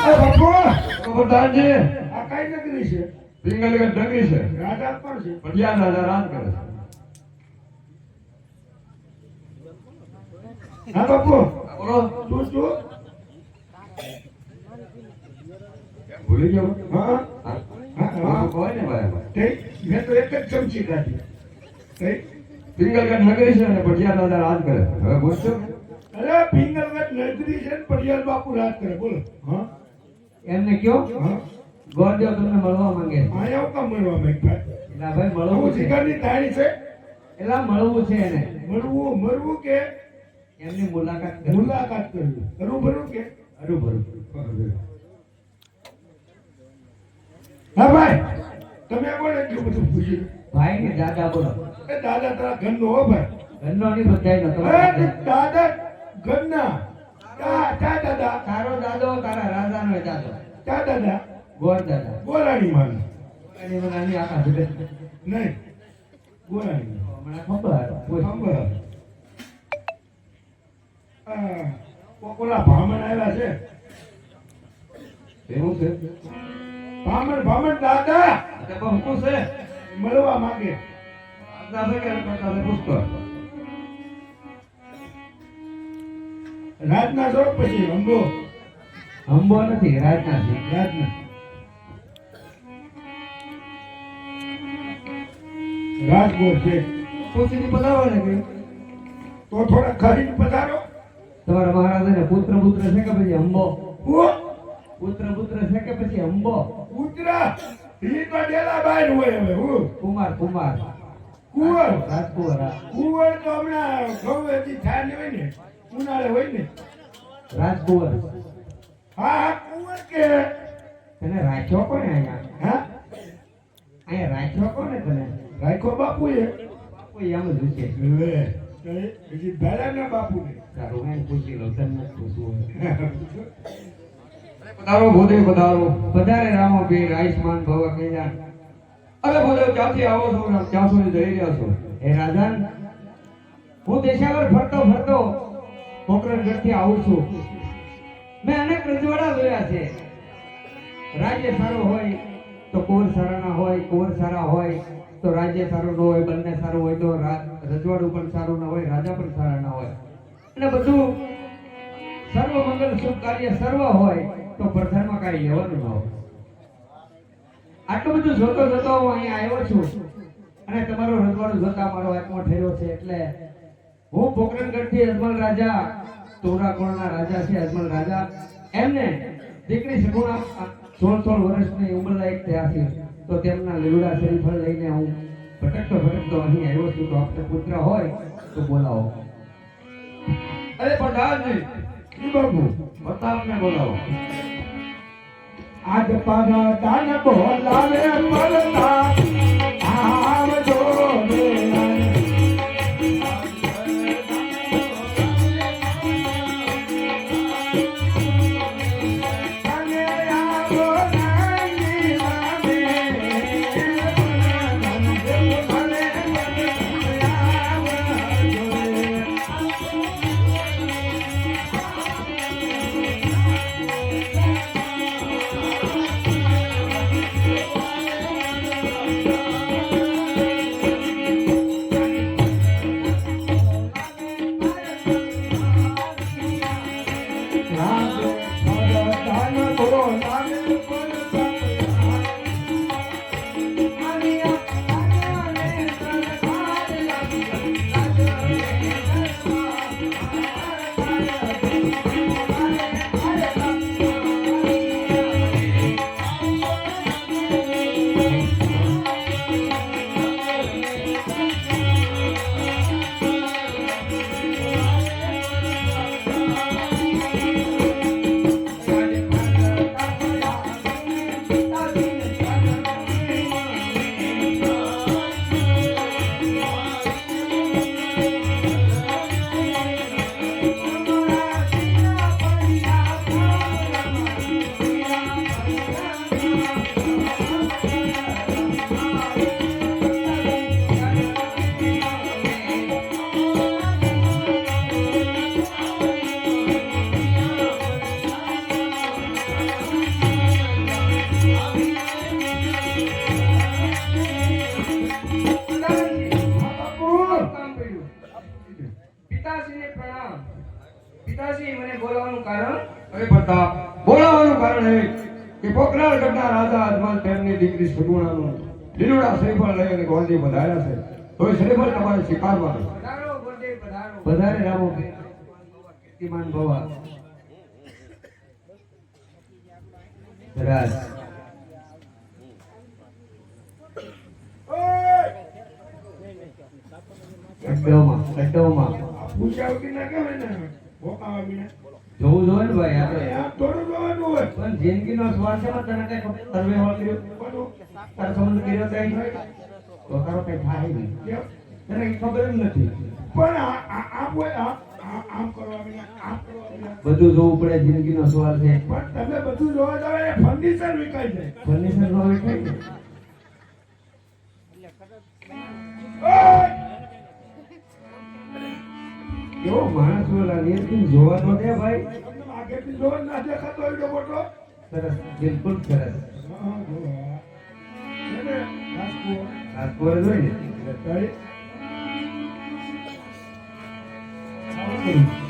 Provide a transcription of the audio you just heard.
પ્રધાનજી આ કઈ નગરી છે? પિંગલગઢ નગરી છે. રાજા પણ છે. પટિયા રાજા રાજ કરે છે. હા બાપુ બોલો તું તું ભૂલી ગયો? હા હા હા કોઈ ને ભાઈ તે મેં તો એક જ ચમચી કાઢી તે પિંગલગઢ નગરી છે અને પટિયા રાજા રાજ કરે છે. હવે પૂછજો. અરે પિંગલગઢ નગરી છે ને પટિયાલ બાપુ રાજ કરે. બોલો. હા એમને કયો હા ગોરદેવ તમને મળવા માંગે છે. આયા હું કામ મળવા માંગતા? એલા ભાઈ મળવું આવું છે. જીગરની તાળી છે. એલા મળવું છે એને. મરવું કે એમની મુલાકાત કરવી. મુલાકાત કરવી? હરું કે હરુભરું. હા ભાઈ તમે કોણ એટલું બધું પૂછ્યું? ભાઈ ને દાદા બોલો. એ દાદા તારા ઘરનો હો ભાઈ. ઘરનો નહીં બધાયનો એ તમારો. દાદા ઘરના ચા દાદા તારો દાદો તારા રાજાનો દાદો. ચા દાદા ગોર દાદા. ગોરાણી માન અને મને આની આખા જગત નહીં ગોરાણી હમણાં ખબર કોઈ ખબર કોકોલા ભામણ આવ્યા છે. એવું છે? ભામણ દાદા તે બહુ શું છે? મળવા માંગે. આજના છે કે કરતા છે પૂછતો. રાતના જો પછી હંબો હંબો નથી રાજના છે. રાતના રાજગોર છે. પૂછીને પધારો ને કે તો થોડા ખરીને પધારો. તમારા મહારાજાને પુત્ર છે કે પછી હંબો? હું પુત્ર છે કે પછી હંબો? ઉતરા ઈ તો ડેલા બાર હોય. હવે હું કુમાર કુંવર રાજકુંવર. કુંવર તો હમણાં ઘઉંથી થાય હોય ને ઉનાળે હોય ને. રાજકુંવર. હા કુંવર કે તને રાખ્યો કોને અહીંયા? હા અહીંયા રાખ્યો કોને તને? રાખો બાપુએ. બાપુ એમ જ છે. હજી ભેળાના બાપુને તારું એને પૂછી લો, તને નથી પૂછવું. પધારો ભૂદેવ પધારો. વધારે રામો પીર આયુષ્માન ભવ કલ્યાણ. અરે ભૂદેવ ક્યાંથી આવો છો ને ક્યાં સુધી જઈ રહ્યા છો? હે રાજન, હું દેશાવર ફરતો પોકરણગઢથી આવું છું. મેં અનેક રજવાડા જોયા છે. રાજ્ય સારું હોય તો કુંવર સારા ના હોય, કુંવર સારા હોય તો રાજ્ય સારું ન હોય, બંને સારું હોય તો રજવાડું પણ સારું ના હોય, રાજા પણ સારા ના હોય. અને બધું સર્વ મંગલ શુભ કાર્ય સર્વ હોય તો પ્રધાનમાં કાંઈ લેવાનું ન હોય. આટલું બધું જોતો હું અહીંયા આવ્યો છું અને તમારો રજવાડું જોતા મારો આત્મા ઠર્યો છે. એટલે હું પોકરણગઢથી અજમલ રાજા, તોરાકોણના રાજા છે અજમલ રાજા, એમને દીકરી સગુણા 16 વર્ષની ઉંમરલાયક થયા છે. તો તેમના લીવડા શરીફળ લઈને હું ભટકતો અહીં આવ્યો છું. તો આપણે પુત્ર હોય તો બોલાવો. અરે પ્રધાનજી ઈ બાપુ પ્રતાપને બોલાવો. આજ પર દાન બોલાવે પરતા આવજો રે. અને આવો નાની લાવે ભલે આવજો રે. બોલાવાનું કારણ એ કે પોકરાળ ગઢના રાજા અજમાન તેમની દીકરી સગુણાનું લીલુડા શ્રીફળ લઈ અને ગોંધી વધાર્યા છે તો એ શ્રીફળ તમારે સ્વીકારવાનું છે. પધારો ગુરુદેવ, પધારો. પધારે રામો કીર્તિમાન ભવા. ધરાજ. અડ્ડોમાં પૂછ્યા વગર ના કહેવાય ને ભોકાવા વિના. જોવું જોઈએ ને ભાઈ આપણે. આ થોડું જોવાનું હોય. પણ જિંદગીનો સ્વાર્થ છે માં તને કઈ તરવે હોળ કર્યો કોનું? તારો સંબંધ કર્યો કઈ તો તારો કઈ થાય નહીં કેમ? તને કઈ ખબર જ નથી. પણ આમ હોય આમ કરવા વિના આમ કરવા વિના. બધું જોવું પડે, જિંદગીનો સવાલ છે. પણ તમે બધું જોવા જાવ એ ફર્નિચર વિકાય જાય. ફર્નિચર નો હોય કઈ ને. ઓય! એવો માણસ બોલા નિયતિ જોવા તો દે ભાઈ. તમને આગળથી જોવા ના દેખાતો હોય તો મોટો. સરસ, બિલકુલ સરસ. હા, જોવા. એને રાજકુમાર. રાજકોર જ હોય ને. એટલે તઈ. આવું